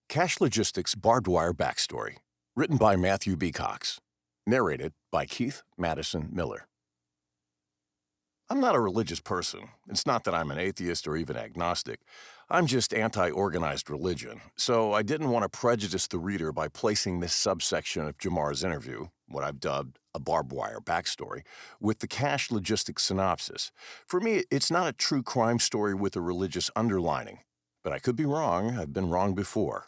Cash Logistics Barbed-Wire Backstory, written by Matthew B. Cox, narrated by Keith Madison Miller. I'm not a religious person. It's not that I'm an atheist or even agnostic. I'm just anti-organized religion, so I didn't want to prejudice the reader by placing this subsection of Hjalmar's interview, what I've dubbed a barbed wire backstory, with the Cash Logistics synopsis. For me, it's not a true crime story with a religious underlining. But I could be wrong. I've been wrong before.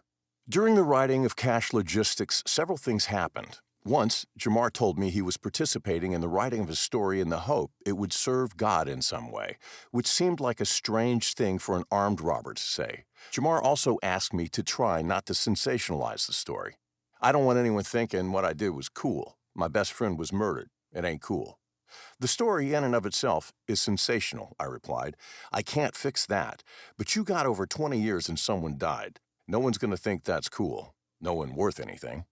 During the writing of Cash Logistics, several things happened. Once, Hjalmar told me he was participating in the writing of a story in the hope it would serve God in some way, which seemed like a strange thing for an armed robber to say. Hjalmar also asked me to try not to sensationalize the story. I don't want anyone thinking what I did was cool. My best friend was murdered. It ain't cool. The story in and of itself is sensational, I replied. I can't fix that. But you got over 20 years and someone died. No one's going to think that's cool. No one worth anything.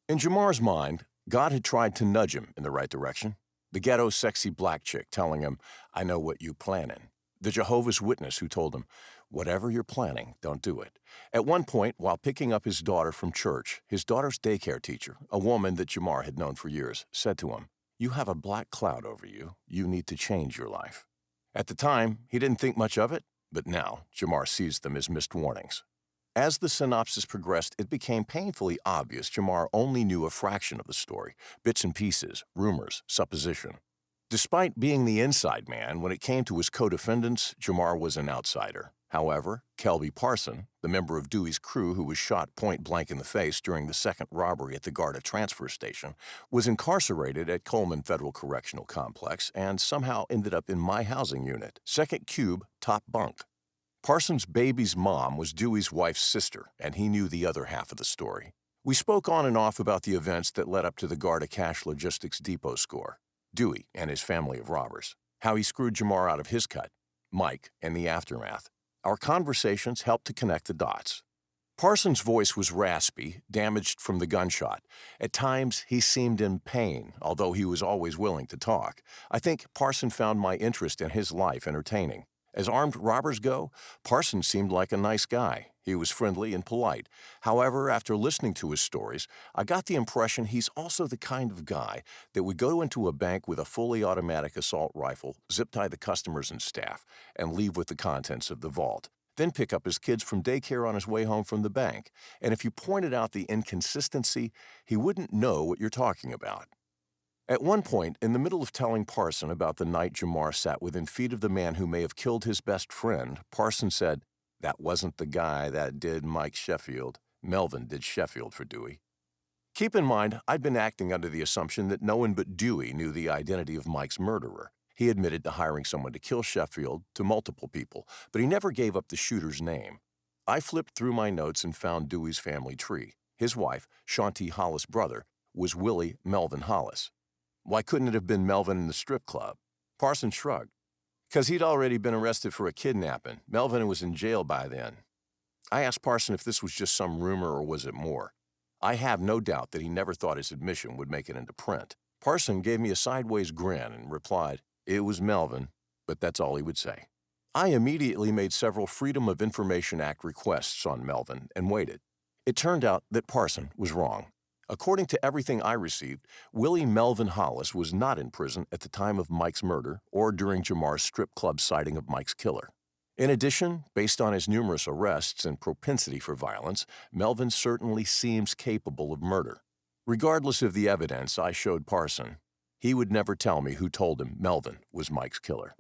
In Hjalmar's mind, God had tried to nudge him in the right direction. The ghetto sexy black chick telling him, I know what you planning. The Jehovah's Witness who told him, whatever you're planning, don't do it. At one point, while picking up his daughter from church, his daughter's daycare teacher, a woman that Hjalmar had known for years, said to him, you have a black cloud over you. You need to change your life. At the time, he didn't think much of it, but now Hjalmar sees them as missed warnings. As the synopsis progressed, it became painfully obvious Hjalmar only knew a fraction of the story, bits and pieces, rumors, supposition. Despite being the inside man, when it came to his co-defendants, Hjalmar was an outsider. However, Kelby Parson, the member of Dewey's crew who was shot point-blank in the face during the second robbery at the Garda transfer station, was incarcerated at Coleman Federal Correctional Complex and somehow ended up in my housing unit, second cube, top bunk. Parson's baby's mom was Dewey's wife's sister, and he knew the other half of the story. We spoke on and off about the events that led up to the Garda Cash Logistics Depot score, Dewey and his family of robbers, how he screwed Hjalmar out of his cut, Mike, and the aftermath. Our conversations helped to connect the dots. Parson's voice was raspy, damaged from the gunshot. At times, he seemed in pain, although he was always willing to talk. I think Parson found my interest in his life entertaining. As armed robbers go, Parson seemed like a nice guy. He was friendly and polite. However, after listening to his stories, I got the impression he's also the kind of guy that would go into a bank with a fully automatic assault rifle, zip-tie the customers and staff, and leave with the contents of the vault. Then pick up his kids from daycare on his way home from the bank. And if you pointed out the inconsistency, he wouldn't know what you're talking about. At one point, in the middle of telling Parson about the night Hjalmar sat within feet of the man who may have killed his best friend, Parson said, that wasn't the guy that did Mike Sheffield. Melvin did Sheffield for Dewey. Keep in mind, I'd been acting under the assumption that no one but Dewey knew the identity of Mike's murderer. He admitted to hiring someone to kill Sheffield to multiple people, but he never gave up the shooter's name. I flipped through my notes and found Dewey's family tree. His wife, Shanti Hollis' brother, was Willie Melvin Hollis. Why couldn't it have been Melvin in the strip club? Parson shrugged. Because he'd already been arrested for a kidnapping. Melvin was in jail by then. I asked Parson if this was just some rumor or was it more. I have no doubt that he never thought his admission would make it into print. Parson gave me a sideways grin and replied, it was Melvin, but that's all he would say. I immediately made several Freedom of Information Act requests on Melvin and waited. It turned out that Parson was wrong. According to everything I received, Willie Melvin Hollis was not in prison at the time of Mike's murder or during Hjalmar's strip club sighting of Mike's killer. In addition, based on his numerous arrests and propensity for violence, Melvin certainly seems capable of murder. Regardless of the evidence I showed Parson, he would never tell me who told him Melvin was Mike's killer.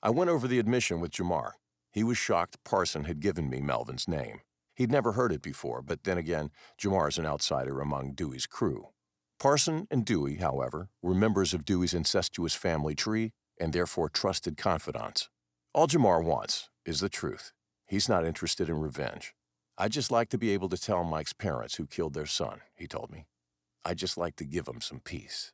I went over the admission with Hjalmar. He was shocked Parson had given me Melvin's name. He'd never heard it before, but then again, Hjalmar's an outsider among Dewey's crew. Parson and Dewey, however, were members of Dewey's incestuous family tree and therefore trusted confidants. All Hjalmar wants is the truth. He's not interested in revenge. I'd just like to be able to tell Mike's parents who killed their son, he told me. I'd just like to give them some peace.